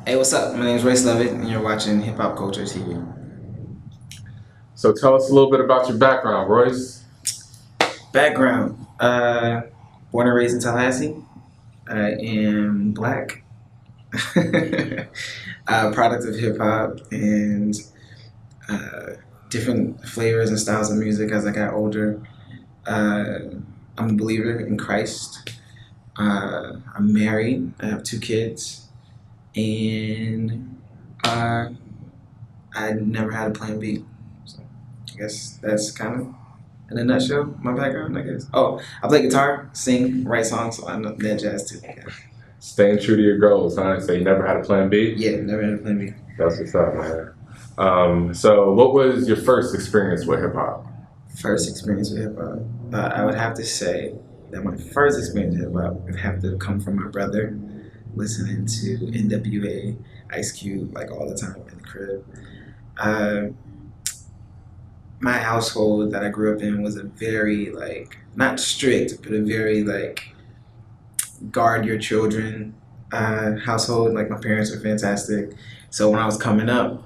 Hey, what's up? My name is Royce Lovett, and you're watching Hip Hop Culture TV. So tell us a little bit about your background, Royce. Background: born and raised in Tallahassee. I am black. Product of hip hop and uh, different flavors and styles of music as I got older. Uh, I'm a believer in Christ. I'm married. I have 2 kids, and I never had a plan B. So I guess that's kind of, in a nutshell, my background, I guess. Oh, I play guitar, sing, write songs, so I know that jazz too. Yeah, Staying true to your goals, huh? So you never had a plan B? yeah, never had a plan B. That's what's up, man. So what was your first experience with hip hop? First experience with hip hop. I would have to say that my first experience with hip hop would have to come from my brother, listening to NWA, Ice Cube, like all the time in the crib. Uh, my household that I grew up in was a very like not strict, but a very like guard your children household. Like my parents were fantastic. So when I was coming up,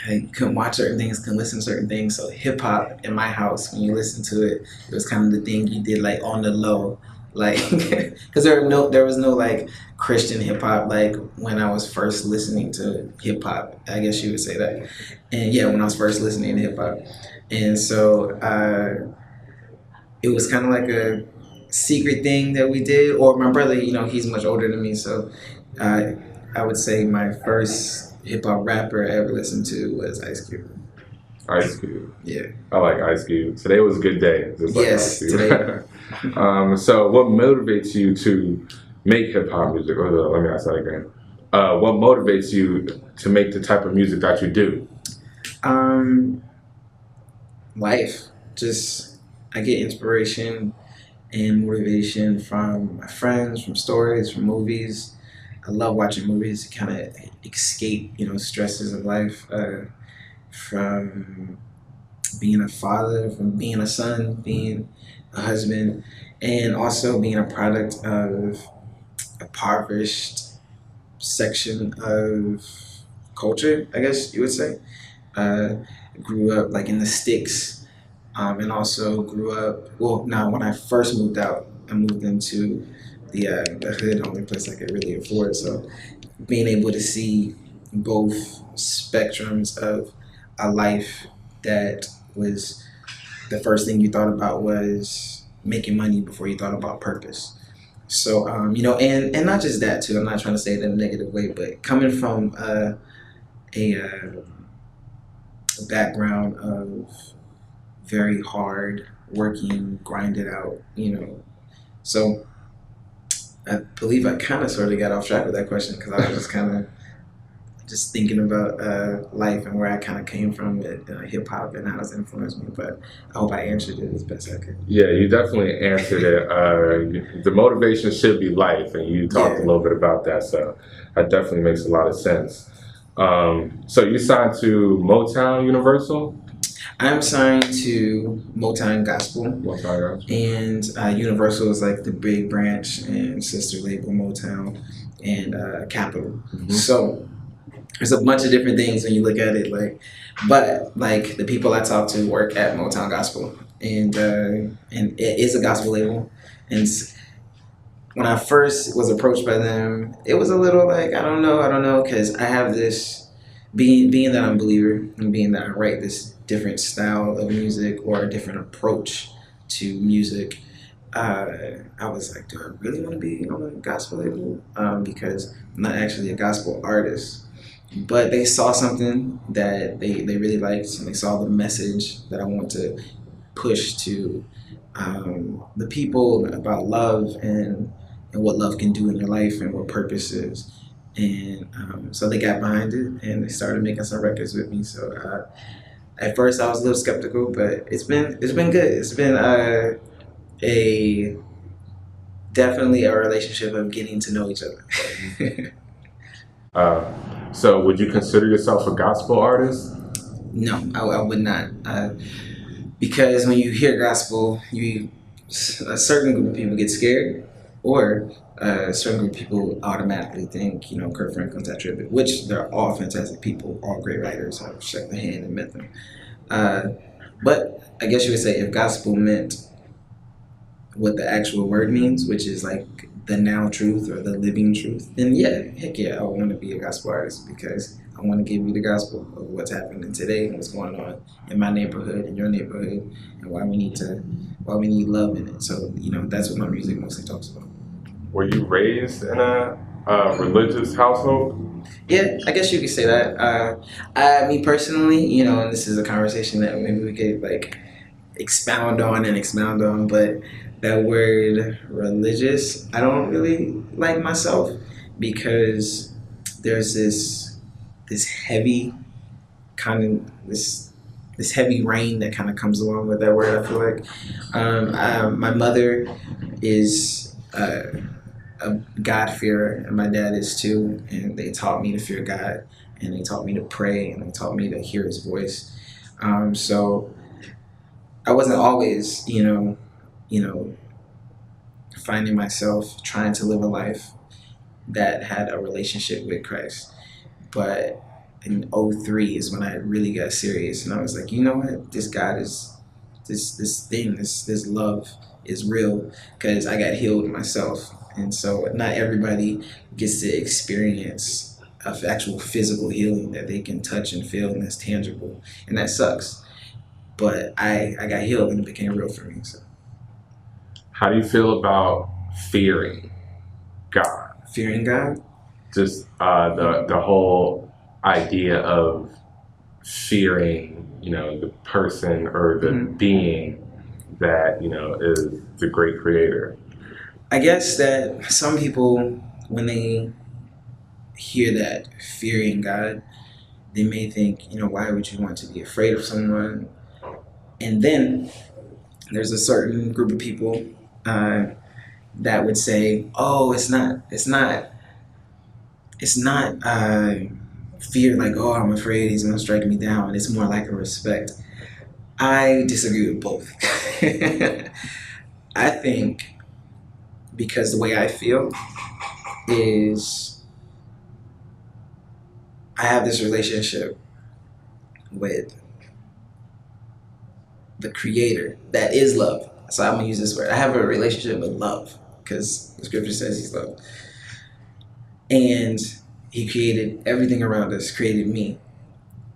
I couldn't watch certain things, couldn't listen to certain things. So hip hop in my house, when you listen to it, it was kind of the thing you did like on the low, like because there was no like Christian hip hop like when I was first listening to hip hop. I guess you would say that. And yeah, when I was first listening to hip hop, and so it was kind of like a secret thing that we did. Or my brother, he's much older than me, so uh, I would say my first hip hop rapper I ever listened to was Ice Cube. Ice Cube. Yeah. I like Ice Cube. Today was a good day. Just like Yes, Ice Cube. today. So what motivates you to make hip hop music? Let me ask that again. What motivates you to make the type of music that you do? Um, Life. Just I get inspiration and motivation from my friends, from stories, from movies. I love watching movies to kind of escape, stresses of life. From being a father, from being a son, being a husband, and also being a product of a impoverished section of culture, I guess you would say. Uh, Grew up like in the sticks, and also grew up. Well, now when I first moved out, I moved into the hood, only place I could really afford. So being able to see both spectrums of a life that was the first thing you thought about was making money before you thought about purpose. So and not just that too. I'm not trying to say it in a negative way, but coming from a background of very hard working, grinded out, So I believe I kind of sort of got off track with that question because I was just kind of just thinking about life and where I kind of came from with hip hop and how it's influenced me. But I hope I answered it as best I could. Yeah, you definitely answered it. The motivation should be life, and you talked a Yeah. little bit about that, so that definitely makes a lot of sense. So you signed to Motown Universal? I'm signed to Motown Gospel, Motown Gospel. and Universal is like the big branch and sister label Motown and Capitol. Mhm. So there's a bunch of different things when you look at it, but like the people I talk to work at Motown Gospel, and it is a gospel label, and when I first was approached by them, it was a little like I don't know, because I have this being that I'm a believer and being that I write this different style of music or a different approach to music. I was like, do I really want to be on a gospel label? Because I'm not actually a gospel artist. But they saw something that they really liked, and they saw the message that I want to push to the people about love and what love can do in your life and what purpose is. And so they got behind it and they started making some records with me. So at first I was a little skeptical, but it's been good. It's been a definitely a relationship of getting to know each other. So would you consider yourself a gospel artist? No, I would not. Because when you hear gospel, a certain group of people get scared, or certain group of people automatically think, Kurt Franklin's that tribute, which they're all fantastic people, all great writers. I've shook their hand and met them. Uh, but I guess you would say if gospel meant what the actual word means, which is like the now truth or the living truth, then yeah, heck yeah, I want to be a gospel artist because I want to give you the gospel of what's happening today and what's going on in my neighborhood, in your neighborhood, and why we need love in it. So that's what my music mostly talks about. Were you raised in a religious household? Yeah, I guess you could say that. Me personally, and this is a conversation that maybe we could like expound on, but that word religious, I don't really like myself because there's this heavy kind of this heavy rain that kind of comes along with that word. I feel like my mother is a God-fearer, and my dad is too, and they taught me to fear God, and they taught me to pray, and they taught me to hear his voice. So I wasn't always, finding myself trying to live a life that had a relationship with Christ. But in '03 is when I really got serious, and I was like, you know what, this God is, this love is real, because I got healed myself. And so not everybody gets to experience of actual physical healing that they can touch and feel and that's tangible. And that sucks. But I got healed and it became real for me. So. How do you feel about fearing God? Fearing God? Just the whole idea of fearing, the person or the being that, is the great creator. I guess that some people, when they hear that fearing God, they may think, why would you want to be afraid of someone? And then there's a certain group of people that would say, oh, it's not fear like, oh, I'm afraid he's gonna strike me down. It's more like a respect. I disagree with both. I think because the way I feel is I have this relationship with the creator that is love. So I'm gonna use this word. I have a relationship with love because the scripture says he's love. And he created everything around us, created me.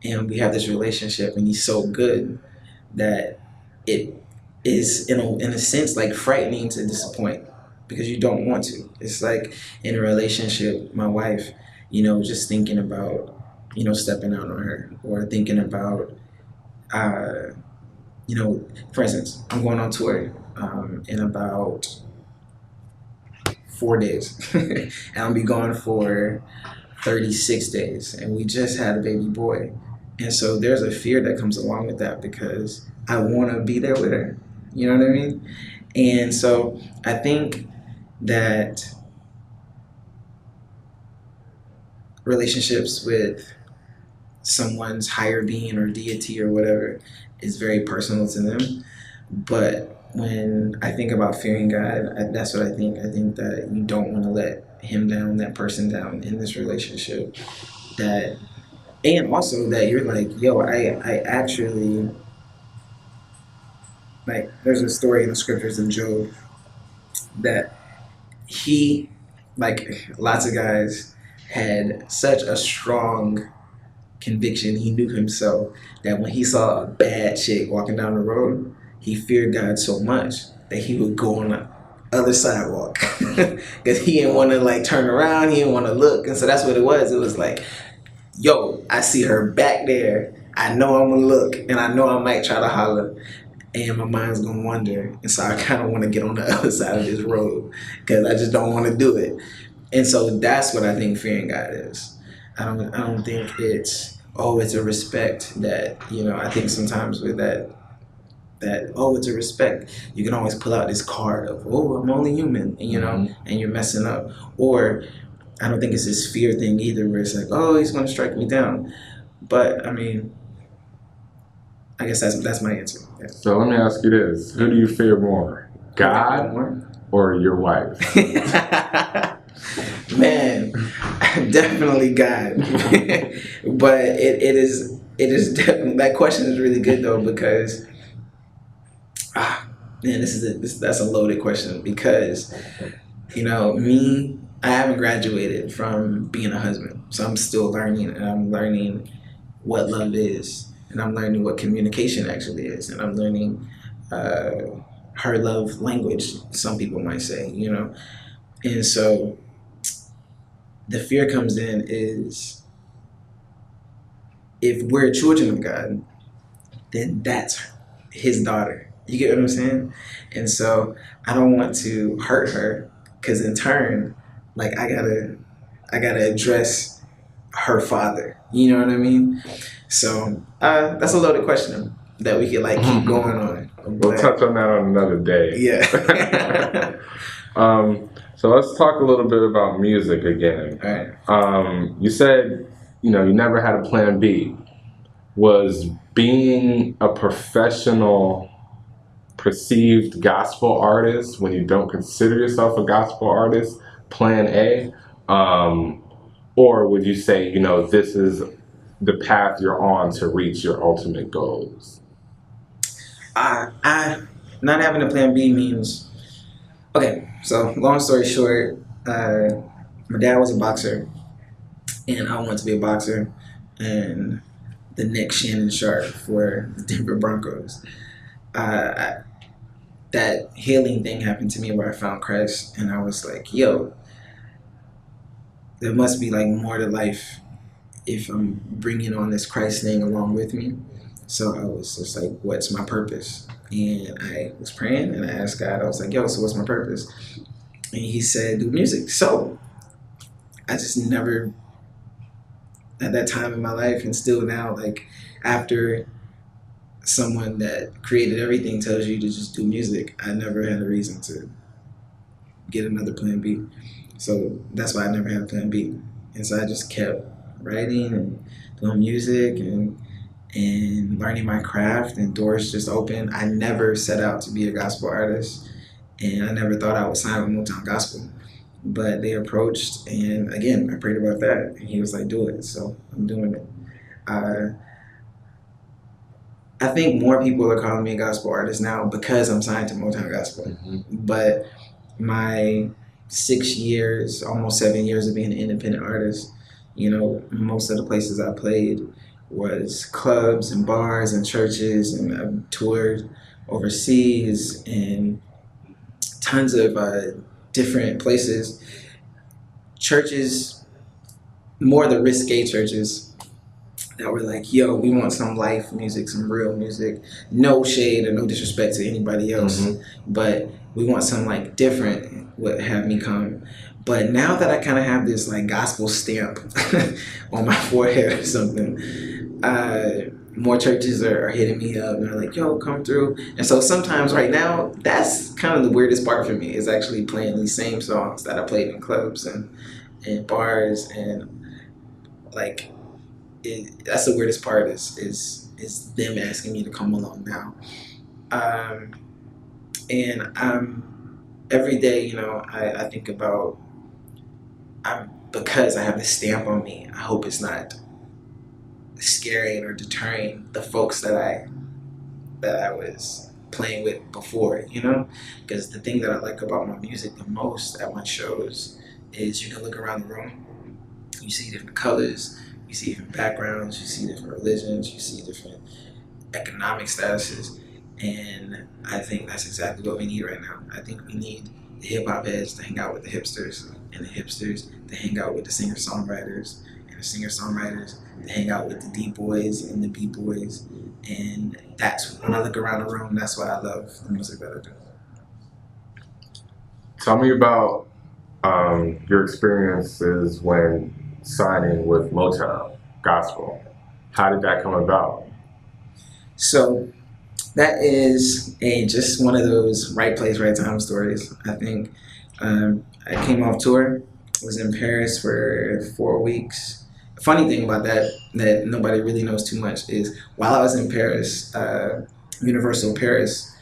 And we have this relationship and he's so good that it is in a sense like frightening to disappoint because you don't want to. It's like in a relationship, my wife, just thinking about, stepping out on her or thinking about, for instance, I'm going on tour in about 4 days and I'll be gone for 36 days and we just had a baby boy. And so there's a fear that comes along with that because I want to be there with her. You know what I mean? And so I think that relationships with someone's higher being or deity or whatever is very personal to them. But when I think about fearing God, that's what I think. I think that you don't want to let him down, that person down in this relationship. And also that you're like, yo, I actually, like, there's a story in the scriptures of Job that he, like lots of guys, had such a strong conviction, he knew himself, that when he saw a bad chick walking down the road, he feared God so much that he would go on the other sidewalk because he didn't want to like turn around, he didn't want to look. And so that's what it was like, yo, I see her back there, I know I'm gonna look and I know I might try to holler and my mind's gonna wander, and so I kind of want to get on the other side of this road because I just don't want to do it. And so that's what I think fearing God is. I don't think it's, oh, it's a respect that, I think sometimes with that, oh, it's a respect, you can always pull out this card of, oh, I'm only human, and, and you're messing up. Or I don't think it's this fear thing either where it's like, oh, he's going to strike me down. But, I mean, I guess that's my answer. Yeah. So let me ask you this. Who do you fear more? God More? or your wife? Man, definitely God. But it is definitely, that question is really good though, because man, that's a loaded question, because me, I haven't graduated from being a husband, so I'm still learning, and I'm learning what love is, and I'm learning what communication actually is, and I'm learning her love language, some people might say, and so the fear comes in is, if we're children of God, then that's his daughter. You get what I'm saying? And so I don't want to hurt her, because in turn, like I gotta address her father. You know what I mean? So that's a loaded question that we could like keep going on. We'll touch on that on another day. Yeah. So let's talk a little bit about music again. All right. You said you never had a plan B. Was being a professional perceived gospel artist, when you don't consider yourself a gospel artist, plan A? Or would you say, this is the path you're on to reach your ultimate goals? I not having a plan B means, okay, so long story short, my dad was a boxer, and I wanted to be a boxer, and the next Shannon Sharp for the Denver Broncos. That healing thing happened to me where I found Christ, and I was like, yo, there must be like more to life if I'm bringing on this Christ thing along with me. So I was just like, what's my purpose? And I was praying, and I asked God, I was like, yo, so what's my purpose? And he said, do music. So I just never, at that time in my life, and still now, like after someone that created everything tells you to just do music, I never had a reason to get another plan B. So that's why I never had a plan B. And so I just kept writing and doing music and learning my craft, and doors just opened. I never set out to be a gospel artist, and I never thought I would sign with Motown Gospel. But they approached, and again, I prayed about that, and he was like, do it. So I'm doing it. I think more people are calling me a gospel artist now because I'm signed to Motown Gospel. Mm-hmm. But my 6 years, almost 7 years of being an independent artist, most of the places I played was clubs and bars and churches, and I've toured overseas in tons of different places. Churches, more the risque churches, that were like, yo, we want some life music, some real music. No shade or no disrespect to anybody else, mm-hmm. but we want some like different, would have me come. But now that I kind of have this like gospel stamp on my forehead or something, more churches are hitting me up, and they're like, yo, come through. And so sometimes right now, that's kind of the weirdest part for me, is actually playing these same songs that I played in clubs and bars, and like, that's the weirdest part is them asking me to come along now. And every day, I think about, because I have this stamp on me, I hope it's not scaring or deterring the folks that I was playing with before, because the thing that I like about my music the most at my shows is you can look around the room, you see different colors, you see different backgrounds, you see different religions, you see different economic statuses, and I think that's exactly what we need right now. I think we need the hip-hop heads to hang out with the hipsters, and the hipsters to hang out with the singer-songwriters, and the singer-songwriters to hang out with the D-boys and the B-boys, and that's, when I look around the room, that's why I love the music that I do. Tell me about your experiences when signing with Motown Gospel. How did that come about? So that is just one of those right place, right time stories. I think I came off tour, was in Paris for 4 weeks. The funny thing about that nobody really knows too much is, while I was in Paris, Universal Paris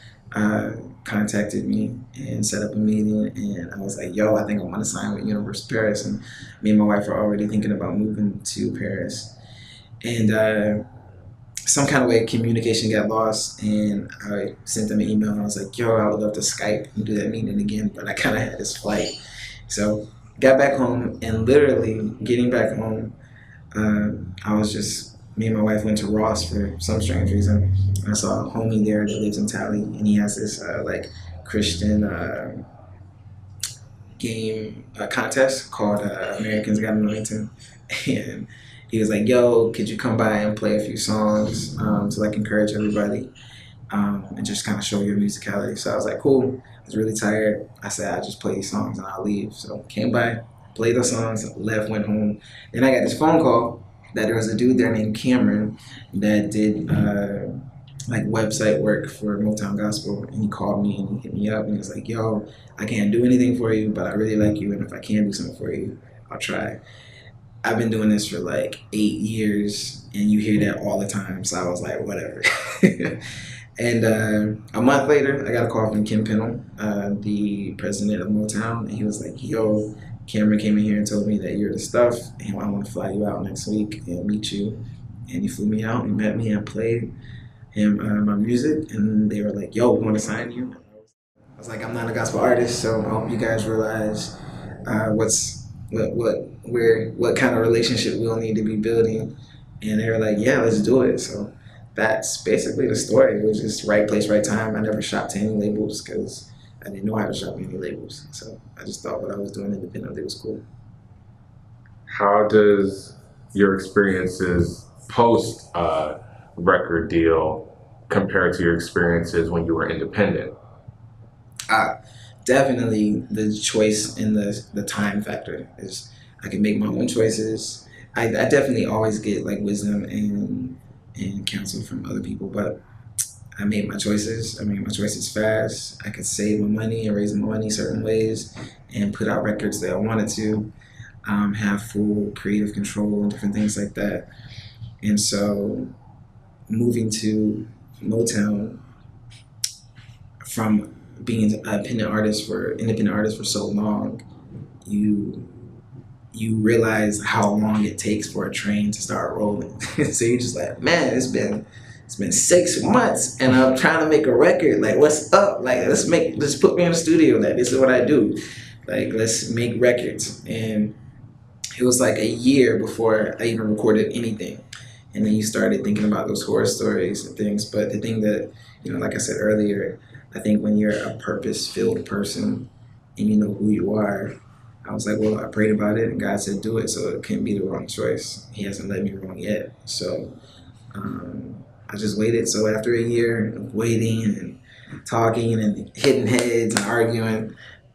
contacted me and set up a meeting, and I was like, yo, I think I want to sign with University of Paris. And me and my wife are already thinking about moving to Paris. And some kind of way communication got lost, and I sent them an email, and I was like, yo, I would love to Skype and do that meeting again, but I kind of had this flight. So got back home, and literally getting back home, I was just, me and my wife went to Ross for some strange reason. I saw a homie there that lives in Tally, and he has this like Christian game contest called Americans Got Anointing, and he was like, "Yo, could you come by and play a few songs to like encourage everybody and just kind of show your musicality?" So I was like, "Cool." I was really tired. I said, "I'll just play these songs and I'll leave." So came by, played those songs, left, went home. Then I got this phone call that there was a dude there named Cameron that did like website work for Motown Gospel, and he called me and he hit me up and he was like, "Yo, I can't do anything for you, but I really like you, and if I can do something for you, I'll try." I've been doing this for like 8 years, and you hear that all the time. So I was like, whatever. And a month later, I got a call from Kim Pennell, the president of Motown, and he was like, "Yo, Cameron came in here and told me that you're the stuff, and I want to fly you out next week and meet you." And he flew me out and met me and played him my music, and they were like, "Yo, we want to sign you." I was like, "I'm not a gospel artist, so I hope you guys realize what kind of relationship we'll need to be building." And they were like, "Yeah, let's do it." So that's basically the story. It was just right place, right time. I never shopped to any labels because I didn't know how to shop any labels. So I just thought what I was doing independently was cool. How does your experiences post record deal compare to your experiences when you were independent? Definitely the choice and the time factor is I can make my own choices. I definitely always get like wisdom and counsel from other people, but I made my choices. I made my choices fast. I could save my money and raise my money certain ways and put out records that I wanted to, have full creative control and different things like that. And so moving to Motown from being an independent artist for so long, you realize how long it takes for a train to start rolling. So you're just like, man, it's been 6 months and I'm trying to make a record. Like, what's up? Like, let's put me in the studio. Like, this is what I do. Like, let's make records. And it was like a year before I even recorded anything. And then you started thinking about those horror stories and things. But the thing that, like I said earlier, I think when you're a purpose-filled person and you know who you are, I was like, well, I prayed about it and God said do it, so it can't be the wrong choice. He hasn't led me wrong yet. So I just waited. So after a year of waiting and talking and hitting heads and arguing,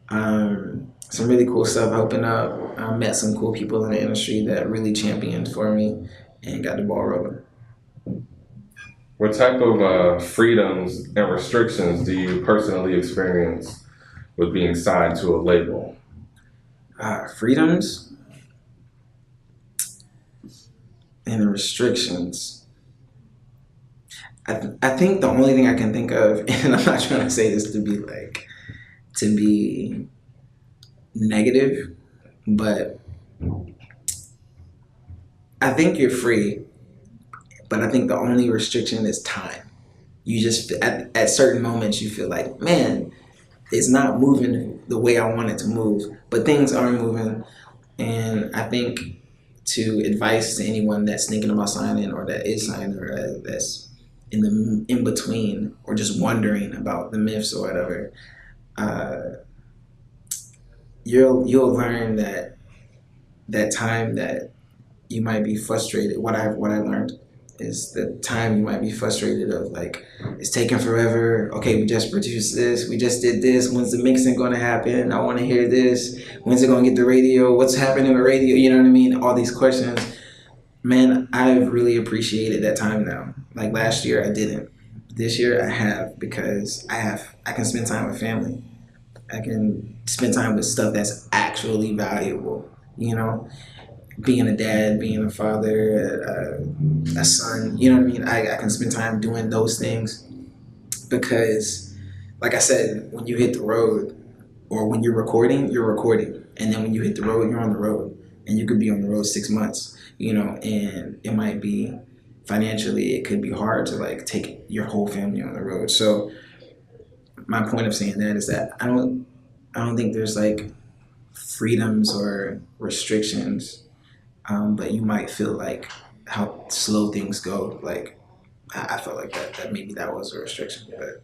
some really cool stuff opened up. I met some cool people in the industry that really championed for me and got the ball rolling. What type of freedoms and restrictions do you personally experience with being signed to a label? Freedoms and restrictions. I think the only thing I can think of, and I'm not trying to say this to be negative, but I think you're free, but I think the only restriction is time. You just, at certain moments, you feel like, man, it's not moving the way I want it to move, but things are moving. And I think to advice to anyone that's thinking about signing or that is signing or that's in between or just wondering about the myths or whatever, you'll learn that time that you might be frustrated. What I learned is the time you might be frustrated of like, it's taking forever. Okay, we just produced this. We just did this. When's the mixing going to happen? I want to hear this. When's it going to get the radio? What's happening with radio? You know what I mean? All these questions. Man, I've really appreciated that time now. Like last year, I didn't. This year, I have because I can spend time with family. I can spend time with stuff that's actually valuable, being a dad, being a father, a son, you know what I mean? I can spend time doing those things because like I said, when you hit the road or when you're recording. And then when you hit the road, you're on the road. And you could be on the road 6 months, and it might be financially, it could be hard to like take your whole family on the road. So my point of saying that is that I don't think there's like freedoms or restrictions, but you might feel like how slow things go. Like I felt like that maybe that was a restriction, but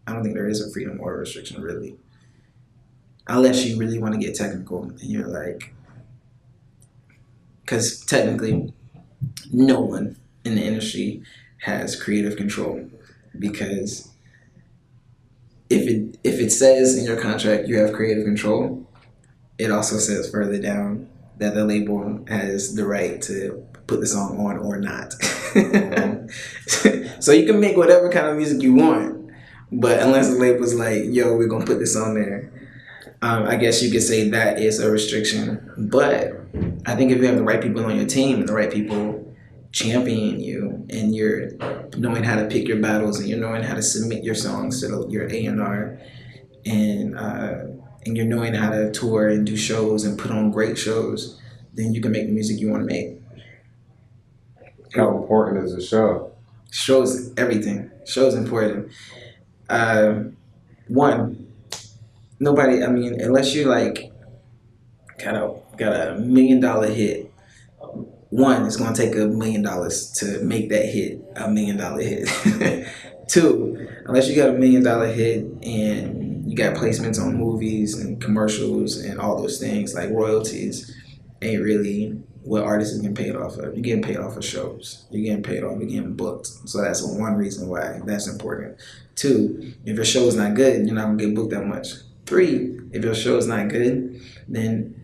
I don't think there is a freedom or a restriction really, unless you really want to get technical and you're like, because technically no one in the industry has creative control, because if it says in your contract you have creative control, it also says further down that the label has the right to put the song on or not. So you can make whatever kind of music you want, but unless the label's like, yo, we're gonna put this on there, I guess you could say that is a restriction. But I think if you have the right people on your team and the right people championing you, and you're knowing how to pick your battles, and you're knowing how to submit your songs to your A&R, and you're knowing how to tour and do shows and put on great shows, then you can make the music you want to make. How important is the show? Shows everything. Shows important. One, nobody. I mean, unless you like, kind of got a $1 million hit. One, it's gonna take $1 million to make that hit $1 million hit. Two, unless you got $1 million hit and you got placements on movies and commercials and all those things, like royalties, ain't really what artists are getting paid off of. You're getting paid off of shows. You're getting paid off. You're getting booked. So that's one reason why that's important. Two, if your show is not good, you're not gonna get booked that much. Three, if your show is not good, then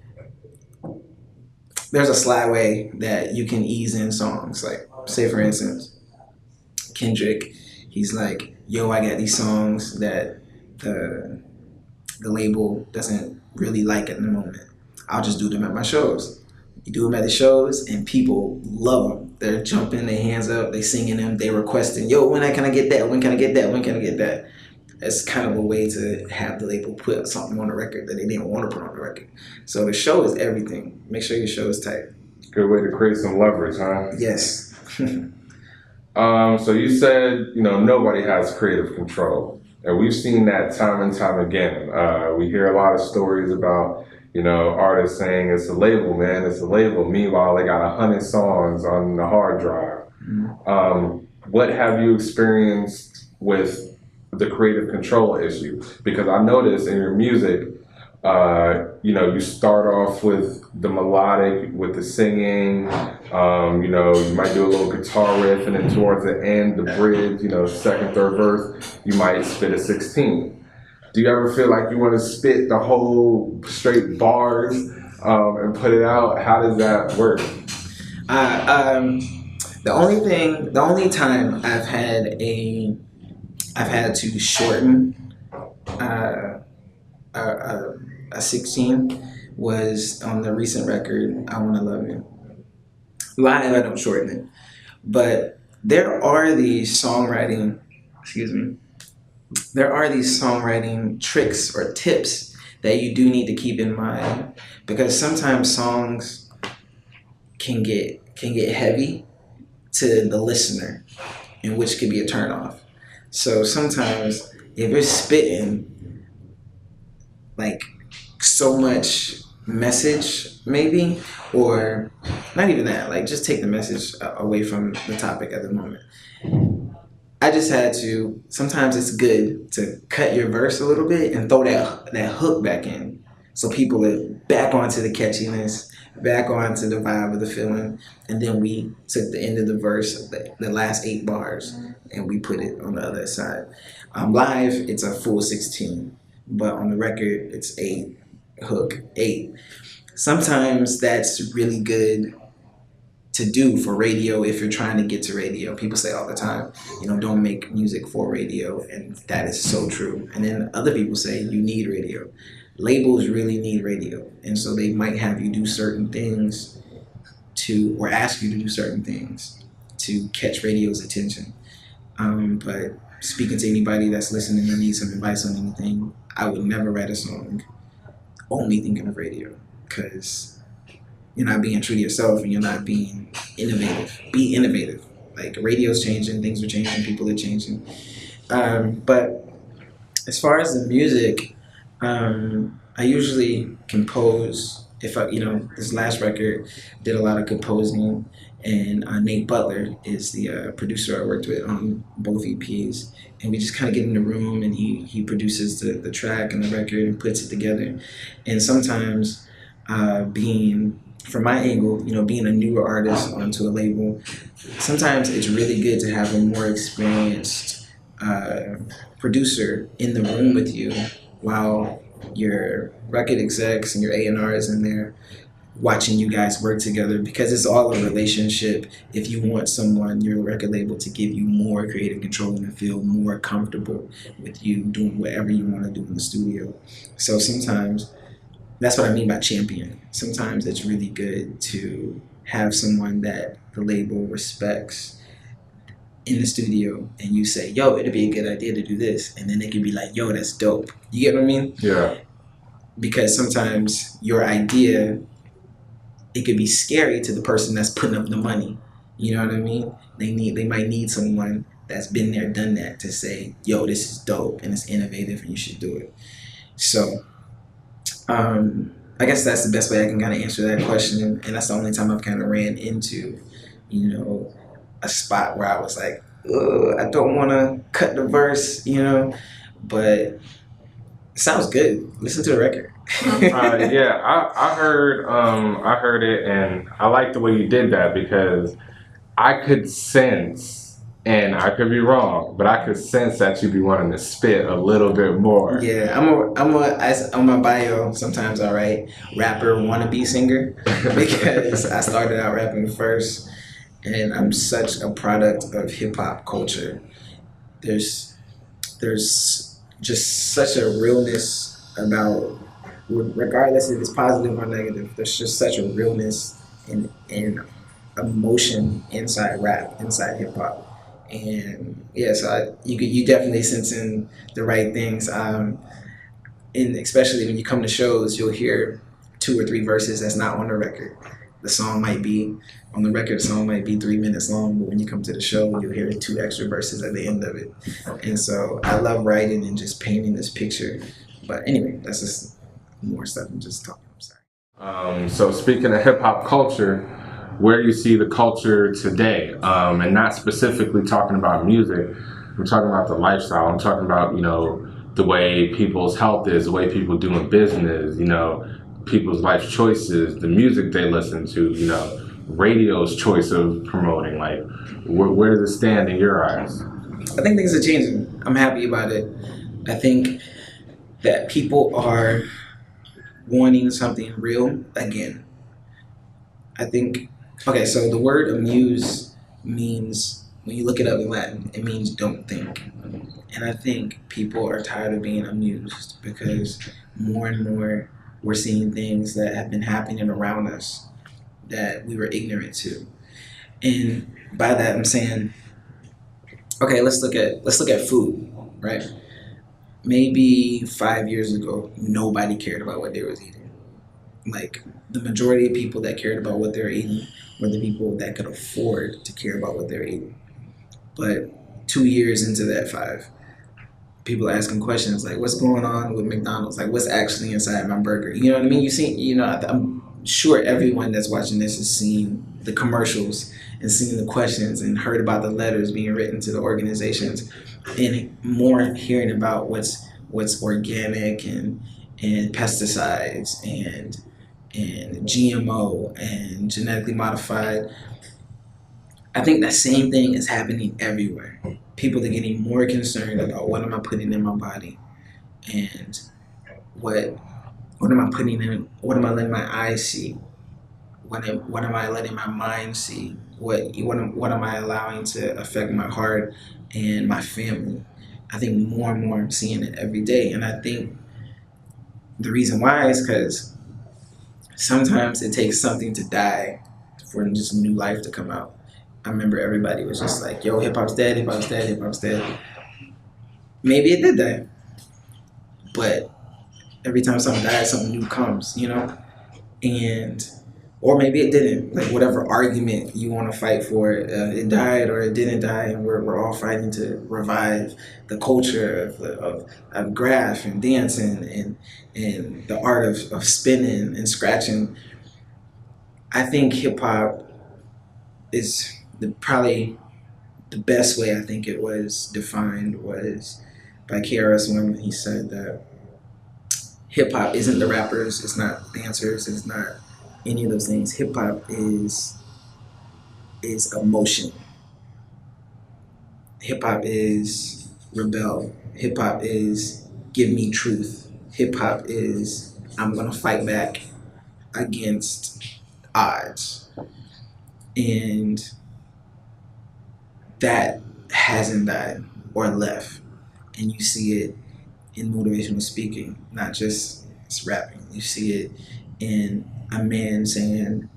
there's a sly way that you can ease in songs. Like, say for instance, Kendrick, he's like, yo, I got these songs that the label doesn't really like at the moment. I'll just do them at my shows. You do them at the shows, and people love them. They're jumping their hands up, they singing them, they requesting, yo, when can I get that? When can I get that? When can I get that? It's kind of a way to have the label put something on the record that they didn't want to put on the record. So the show is everything. Make sure your show is tight. Good way to create some leverage, huh? Yes. So you said, nobody has creative control. And we've seen that time and time again. We hear a lot of stories about, artists saying it's a label, man, it's a label. Meanwhile, they got 100 songs on the hard drive. Mm-hmm. What have you experienced with the creative control issue? Because I noticed in your music, you start off with the melodic, with the singing, you might do a little guitar riff, and then towards the end, the bridge, second, third verse, you might spit a 16. Do you ever feel like you want to spit the whole straight bars and put it out? How does that work? The only time I've had to shorten a 16 was on the recent record, I Wanna Love You. Live, I don't shorten it. But there are these songwriting tricks or tips that you do need to keep in mind, because sometimes songs can get heavy to the listener, and which could be a turnoff. So sometimes if you're spitting like so much message, maybe, or not even that, like just take the message away from the topic at the moment. I just had to, sometimes it's good to cut your verse a little bit and throw that hook back in, so people are back onto the catchiness, back onto the vibe of the feeling, and then we took the end of the verse, the last 8 bars, and we put it on the other side. Live, it's a full 16, but on the record, it's 8, hook, 8. Sometimes that's really good to do for radio if you're trying to get to radio. People say all the time, don't make music for radio, and that is so true. And then other people say you need radio. Labels really need radio, and so they might have you do certain things or ask you to do certain things to catch radio's attention. But speaking to anybody that's listening and needs some advice on anything, I would never write a song only thinking of radio, because you're not being true to yourself and you're not being innovative. Be innovative. Like, radio's changing, things are changing, people are changing. But as far as the music, I usually compose. If I, this last record did a lot of composing, and Nate Butler is the producer I worked with on both EPs, and we just kind of get in the room and he produces the track and the record and puts it together. And sometimes, being from my angle, being a newer artist onto a label, sometimes it's really good to have a more experienced producer in the room with you while your record execs and your A&Rs in there watching you guys work together, because it's all a relationship. If you want someone, your record label, to give you more creative control and feel more comfortable with you doing whatever you want to do in the studio. So sometimes, that's what I mean by champion. Sometimes it's really good to have someone that the label respects in the studio, and you say, yo, it'd be a good idea to do this, and then they could be like, yo, that's dope. You get what I mean? Yeah. Because sometimes your idea, it could be scary to the person that's putting up the money. You know what I mean? They might need someone that's been there, done that, to say, yo, this is dope and it's innovative and you should do it. So I guess that's the best way I can kind of answer that question, and that's the only time I've kind of ran into, a spot where I was like, I don't want to cut the verse, but it sounds good. Listen to the record. Yeah, I heard it, and I like the way you did that, because I could sense, and I could be wrong, but I could sense that you'd be wanting to spit a little bit more. Yeah, on my bio, sometimes I write rapper wannabe singer, because I started out rapping first, and I'm such a product of hip hop culture. There's just such a realness about, regardless if it's positive or negative, there's just such a realness and emotion inside rap, inside hip hop. And yeah, so you definitely sensing the right things. And especially when you come to shows, you'll hear 2 or 3 verses that's not on the record. The song might be on the record. The song might be 3 minutes long, but when you come to the show, you'll hear 2 extra verses at the end of it. And so I love writing and just painting this picture. But anyway, that's just more stuff I'm just talking. I'm sorry. So speaking of hip hop culture, where do you see the culture today? And not specifically talking about music. I'm talking about the lifestyle. I'm talking about, the way people's health is, the way people doing business, people's life choices, the music they listen to, radio's choice of promoting. Like, where does it stand in your eyes? I think things are changing. I'm happy about it. I think that people are wanting something real again. I think, okay, so the word amuse means, when you look it up in Latin, it means don't think. And I think people are tired of being amused, because more and more we're seeing things that have been happening around us that we were ignorant to. And by that I'm saying, okay, let's look at food, right? Maybe 5 years ago, nobody cared about what they was eating. Like, the majority of people that cared about what they were eating were the people that could afford to care about what they're eating. But 2 years into that 5, people are asking questions like, what's going on with McDonald's? Like, what's actually inside my burger? You know what I mean? You see, I'm sure everyone that's watching this has seen the commercials and seen the questions and heard about the letters being written to the organizations, and more hearing about what's organic and pesticides and GMO and genetically modified. I think that same thing is happening everywhere. People are getting more concerned about, what am I putting in my body, and what am I putting in? What am I letting my eyes see? What am I letting my mind see? What am I allowing to affect my heart and my family? I think more and more I'm seeing it every day, and I think the reason why is because sometimes it takes something to die for just new life to come out. I remember everybody was just like, yo, hip hop's dead, hip hop's dead, hip hop's dead. maybe it did die, but every time something dies, something new comes, and or maybe it didn't. Like whatever argument you want to fight for, it died or it didn't die, and we're all fighting to revive the culture of graph and dancing and the art of spinning and scratching. I think hip hop is probably the best way I think it was defined was by KRS-One. He said that hip hop isn't the rappers, it's not dancers, it's not any of those things. Hip hop is emotion. Hip hop is rebel. Hip hop is give me truth. Hip hop is I'm gonna fight back against odds. And that hasn't died or left. And you see it in motivational speaking, not just rapping. You see it in a man saying,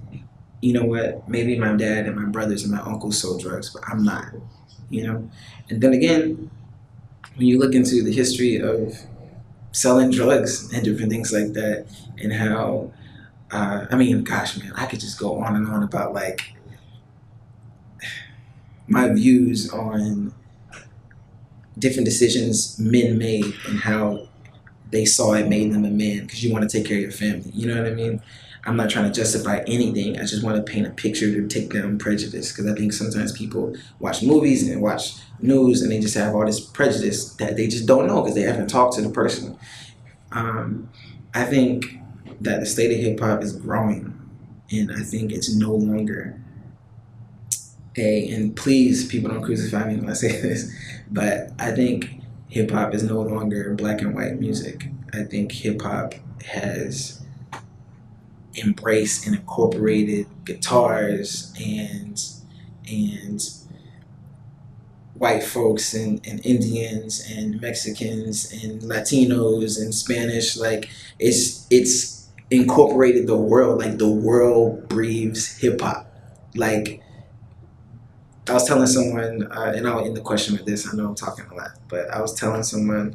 you know what, maybe my dad and my brothers and my uncles sold drugs, but I'm not, And then again, when you look into the history of selling drugs and different things like that, and how, gosh, man, I could just go on and on about like my views on different decisions men made and how they saw it made them a man because you want to take care of your family. You know what I mean? I'm not trying to justify anything. I just want to paint a picture to take down prejudice because I think sometimes people watch movies and watch news and they just have all this prejudice that they just don't know because they haven't talked to the person. I think that the state of hip hop is growing, and I think it's no longer and please, people don't crucify me when I say this, but I think hip hop is no longer black and white music. I think hip hop has embraced and incorporated guitars and white folks and Indians and Mexicans and Latinos and Spanish. Like it's incorporated the world. Like the world breathes hip hop. Like I was telling someone, and I'll end the question with this. I know I'm talking a lot, but I was telling someone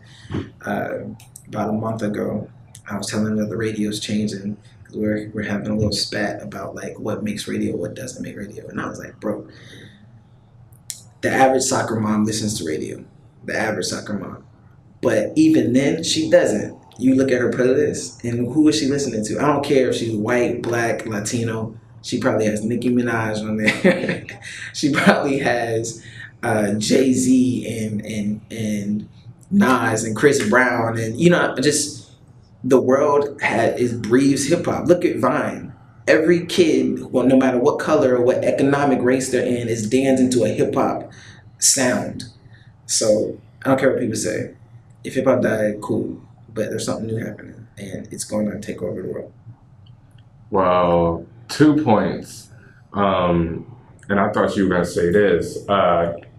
about a month ago. I was telling them that the radio's changing. We're having a little spat about like what makes radio, what doesn't make radio, and I was like, bro, the average soccer mom listens to radio. The average soccer mom, but even then, she doesn't. You look at her playlist, and who is she listening to? I don't care if she's white, black, Latino. She probably has Nicki Minaj on there. She probably has Jay-Z and Nas and Chris Brown and just the world breathes hip hop. Look at Vine. Every kid, well, no matter what color or what economic race they're in, is dancing to a hip hop sound. So I don't care what people say. If hip hop died, cool, but there's something new happening, and it's going to take over the world. Well, 2 points, and I thought you were going to say this.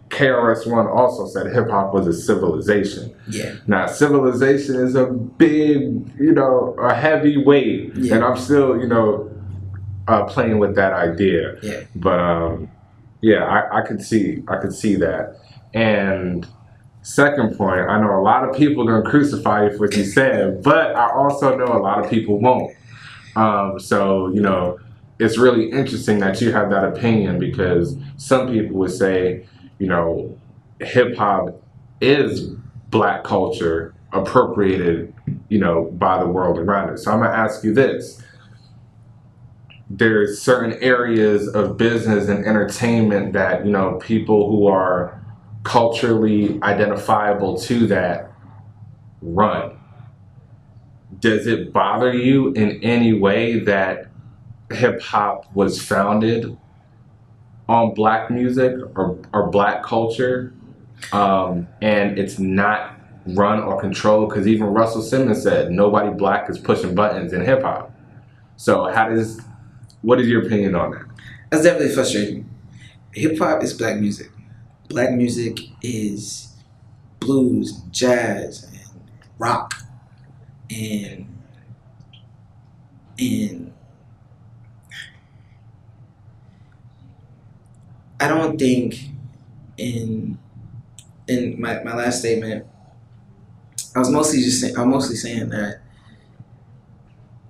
KRS-One also said hip hop was a civilization. Yeah. Now, civilization is a big, a heavy weight, Yeah. and I'm still, playing with that idea. Yeah. But I could see that. And second point, I know a lot of people are gonna crucify you for what you said, but I also know a lot of people won't. So it's really interesting that you have that opinion because some people would say, hip hop is black culture appropriated, by the world around it. So I'm gonna ask you this. There's certain areas of business and entertainment that, people who are culturally identifiable to that run. Does it bother you in any way that hip hop was founded on black music or black culture, and it's not run or controlled? Because even Russell Simmons said nobody black is pushing buttons in hip hop. So what is your opinion on that? That's definitely frustrating. Hip hop is black music. Black music is blues, jazz, and rock, and I don't think in my last statement, I'm mostly saying that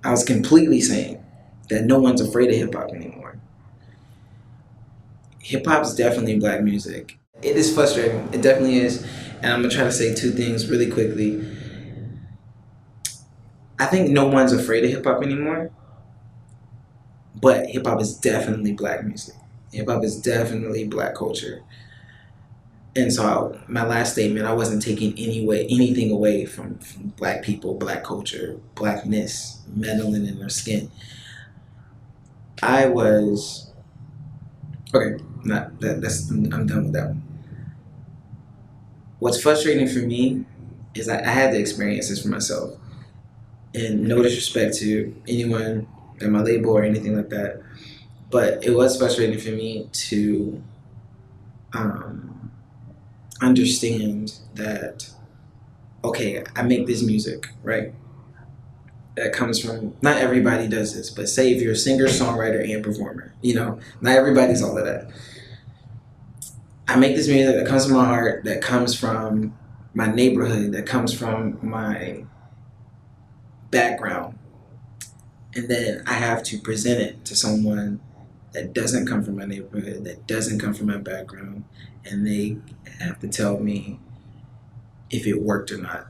I was completely saying that no one's afraid of hip hop anymore. Hip hop is definitely black music. It is frustrating. It definitely is. And I'm gonna try to say two things really quickly. I think no one's afraid of hip hop anymore, but hip hop is definitely black music. Hip hop is definitely black culture. And so my last statement, I wasn't taking anything away from black people, black culture, blackness, melanin in their skin. I was okay. Not that. I'm done with that one. What's frustrating for me is I had to experience this for myself. And no disrespect to anyone at my label or anything like that, but it was frustrating for me to um, understand that, okay, I make this music, right? That comes from, not everybody does this, but say if you're a singer, songwriter, and performer, not everybody's all of that. I make this music that comes from my heart, that comes from my neighborhood, that comes from my background. And then I have to present it to someone that doesn't come from my neighborhood, that doesn't come from my background, and they have to tell me if it worked or not.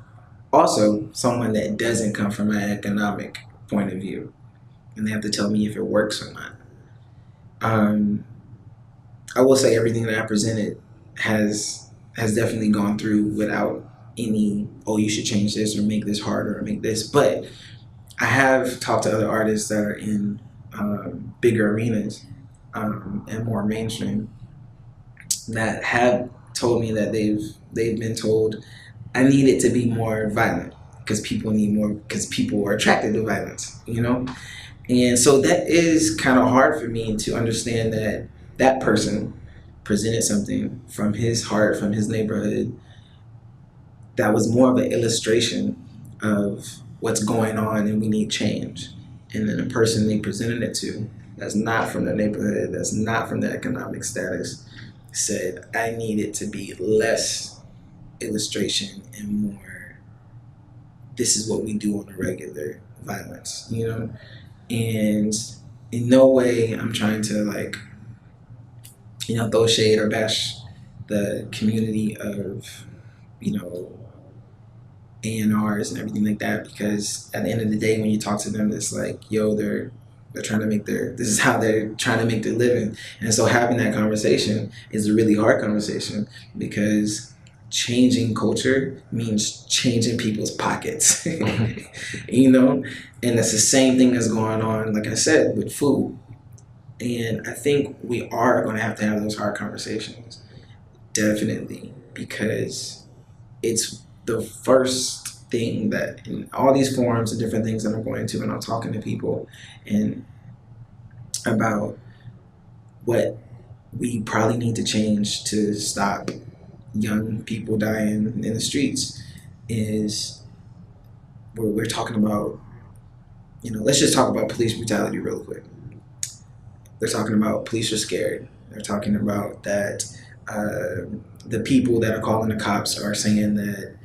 Also, someone that doesn't come from my economic point of view, and they have to tell me if it works or not. Um, I will say everything that I presented has definitely gone through without any, oh, you should change this or make this harder or make this. But I have talked to other artists that are in bigger arenas and more mainstream that have told me that they've been told I need it to be more violent because people need more because people are attracted to violence. And so that is kind of hard for me to understand that that person presented something from his heart, from his neighborhood, that was more of an illustration of what's going on and we need change. And then the person they presented it to, that's not from the neighborhood, that's not from the economic status, said, I need it to be less illustration and more, this is what we do on a regular violence. And in no way I'm trying to throw shade or bash the community of, you know, A&Rs and everything like that, because at the end of the day when you talk to them it's like, yo, they're trying to make this is how they're trying to make their living. And so having that conversation is a really hard conversation because changing culture means changing people's pockets. And that's the same thing that's going on, like I said, with food. And I think we are going to have those hard conversations, definitely, because it's the first thing that in all these forums and different things that I'm going to, and I'm talking to people and about what we probably need to change to stop young people dying in the streets is we're talking about, let's just talk about police brutality real quick. They're talking about police are scared. They're talking about that the people that are calling the cops are saying that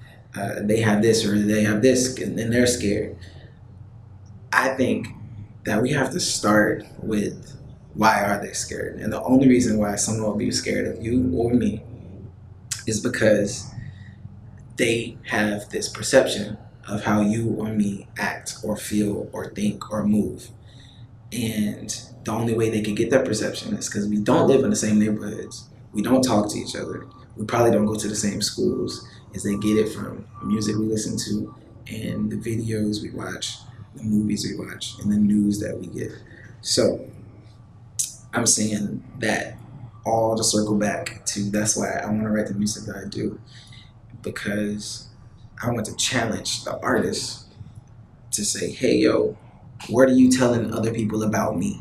they have this or they have this and they're scared. I think that we have to start with why are they scared? And the only reason why someone will be scared of you or me is because they have this perception of how you or me act or feel or think or move. And the only way they can get that perception is because we don't live in the same neighborhoods. We don't talk to each other. We probably don't go to the same schools. Is they get it from the music we listen to and the videos we watch, the movies we watch, and the news that we get. So I'm saying that all to circle back to that's why I want to write the music that I do, because I want to challenge the artists to say, hey, yo, what are you telling other people about me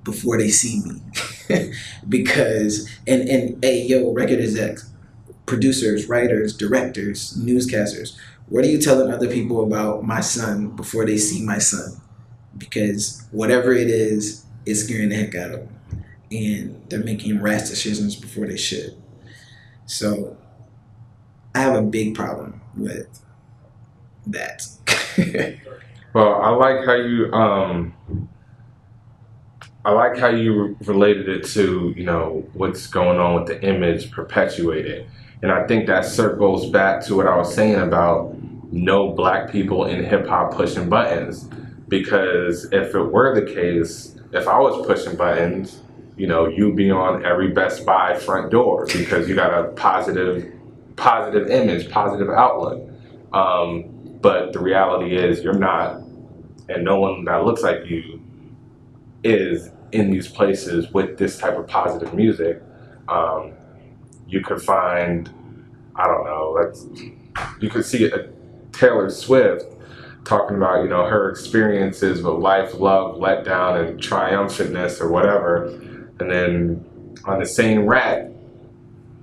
before they see me? Because, and hey, yo, record execs, producers, writers, directors, newscasters, what are you telling other people about my son before they see my son? Because whatever it is, it's scaring the heck out of them. And they're making rash decisions before they should. So I have a big problem with that. Well, I like how you related it to, what's going on with the image perpetuated. And I think that circles back to what I was saying about no black people in hip hop pushing buttons. Because if it were the case, if I was pushing buttons, you'd be on every Best Buy front door because you got a positive image, positive outlook. But the reality is you're not, and no one that looks like you is in these places with this type of positive music. Um, you could find, I don't know, you could see a Taylor Swift talking about, her experiences with life, love, letdown, and triumphantness or whatever. And then on the same rack,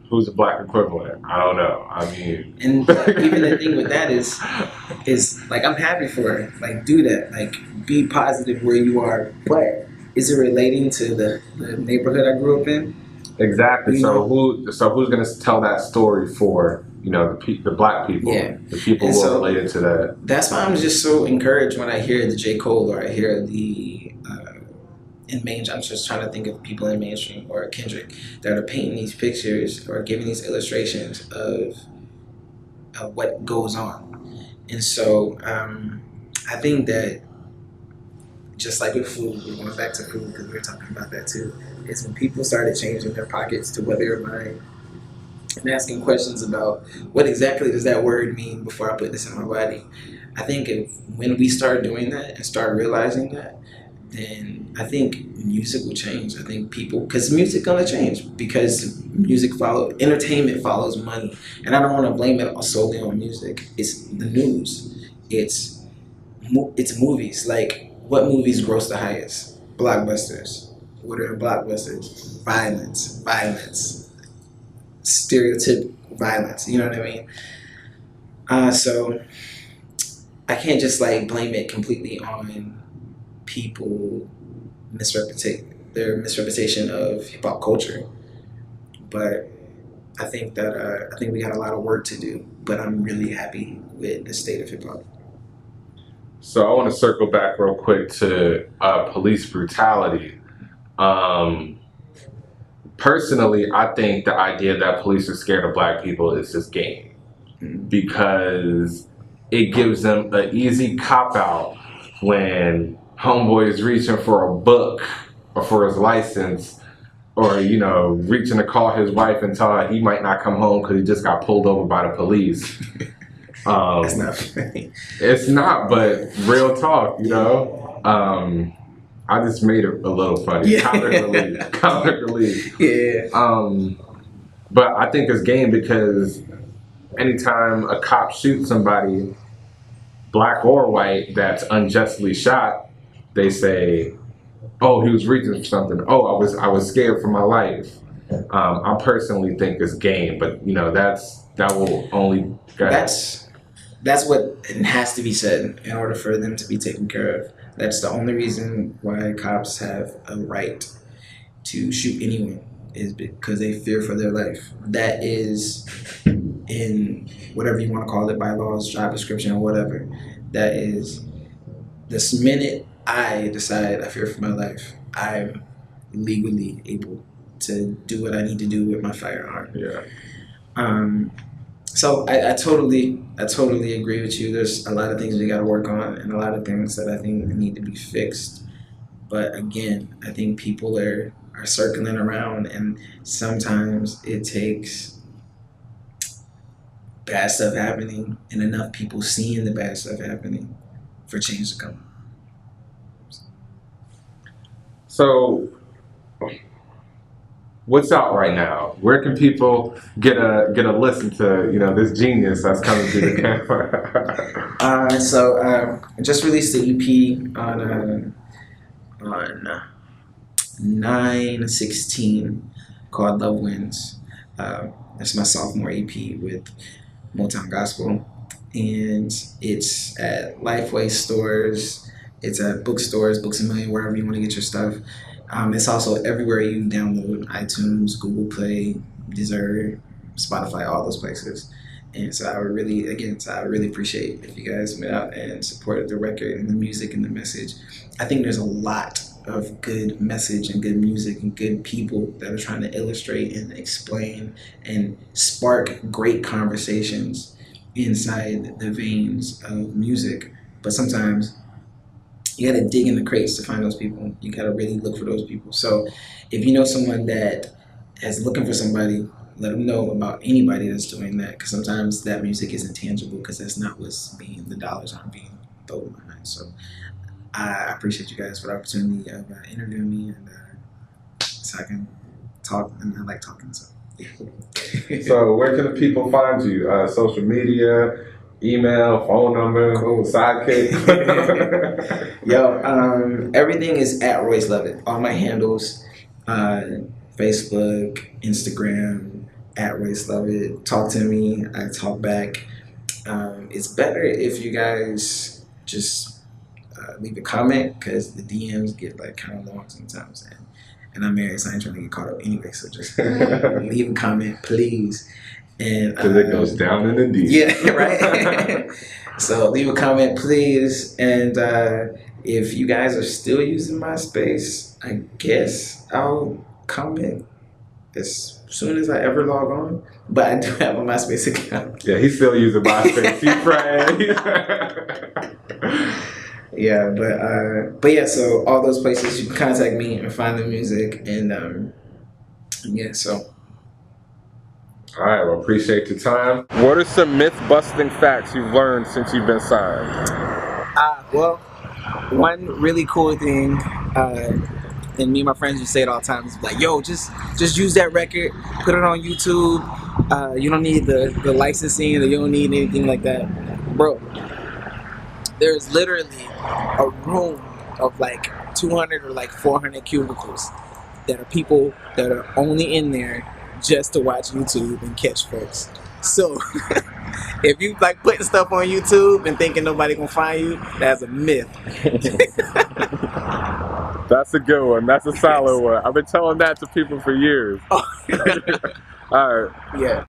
who's the black equivalent? I don't know. I mean, and even the thing with that is like, I'm happy for her. Like, do that. Like, be positive where you are. But is it relating to the neighborhood I grew up in? Exactly. Who's going to tell that story for the black people? Yeah. The people who are related to that. That's why I'm just so encouraged when I hear the J. Cole or I hear the in mainstream. I'm just trying to think of people in mainstream or Kendrick that are painting these pictures or giving these illustrations of what goes on. And so I think that just like with food, we're going back to food because we were talking about that too, is when people started changing their pockets to what they were buying and asking questions about what exactly does that word mean before I put this in my body. I think when we start doing that and start realizing that, then I think music will change. I think because music gonna change because entertainment follows money. And I don't want to blame it solely on music. It's the news. It's movies. Like, what movies gross the highest? Blockbusters. What are blockbusters? Violence, stereotypical violence. You know what I mean? So I can't just like blame it completely on people their misrepresentation of hip hop culture. But I think we got a lot of work to do. But I'm really happy with the state of hip hop. So I want to circle back real quick to police brutality. Personally, I think the idea that police are scared of black people is just game, because it gives them an easy cop out when homeboy is reaching for a book or for his license, or reaching to call his wife and tell her he might not come home because he just got pulled over by the police. That's not funny. It's not, but real talk, I just made it a little funny. Yeah. Comic relief. Yeah. But I think it's game because anytime a cop shoots somebody, black or white, that's unjustly shot, they say, "Oh, he was reaching for something. Oh, I was scared for my life." I personally think it's game, but that will only. That's what has to be said in order for them to be taken care of. That's the only reason why cops have a right to shoot anyone, is because they fear for their life. That is in whatever you want to call it, bylaws, job description, or whatever. That is, this minute I decide I fear for my life, I'm legally able to do what I need to do with my firearm. Yeah. So I totally agree with you. There's a lot of things we got to work on, and a lot of things that I think need to be fixed. But again, I think people are circling around, and sometimes it takes bad stuff happening and enough people seeing the bad stuff happening for change to come. So, what's out right now? Where can people get a listen to this genius that's coming through the camera? So I just released the EP on 9/16 called Love Wins. It's my sophomore EP with Motown Gospel, and it's at Lifeway stores. It's at bookstores, Books A Million, wherever you want to get your stuff. It's also everywhere you download: iTunes, Google Play, Deezer, Spotify, all those places. And so I would really, again, so I would really appreciate if you guys went out and supported the record and the music and the message. I think there's a lot of good message and good music and good people that are trying to illustrate and explain and spark great conversations inside the veins of music. But sometimes you got to dig in the crates to find those people. You got to really look for those people. So if you know someone that is looking for somebody, let them know about anybody that's doing that, because sometimes that music isn't tangible because that's not what's being, the dollars aren't being thrown behind. So I appreciate you guys for the opportunity of interviewing me, and so I can talk, and I like talking. So, yeah. So where can the people find you? Social media, email, phone number, Cool. sidekick. Yo, everything is at Royce Lovett. All my handles, Facebook, Instagram, at Royce Lovett. Talk to me. I talk back. It's better if you guys just leave a comment, because the DMs get like kind of long sometimes, and I'm married, so I ain't trying to get caught up anyway. So just leave a comment, please. And Because it goes down in the deep. Yeah, right. So leave a comment, please. And if you guys are still using MySpace, I guess I'll comment as soon as I ever log on. But I do have a MySpace account. Yeah, he's still using MySpace. He's friend. Yeah, but yeah, so all those places you can contact me and find the music, and yeah, so. All right, well, appreciate your time. What are some myth-busting facts you've learned since you've been signed? Well, one really cool thing, and me and my friends would say it all the time, is like, yo, just use that record, put it on YouTube. You don't need the licensing, or you don't need anything like that, bro. There's literally a room of like 200 or like 400 cubicles that are people that are only in there just to watch YouTube and catch folks. So if you like putting stuff on YouTube and thinking nobody gonna find you, that's a myth. That's a good one. That's a solid one. I've been telling that to people for years. All right. Yeah.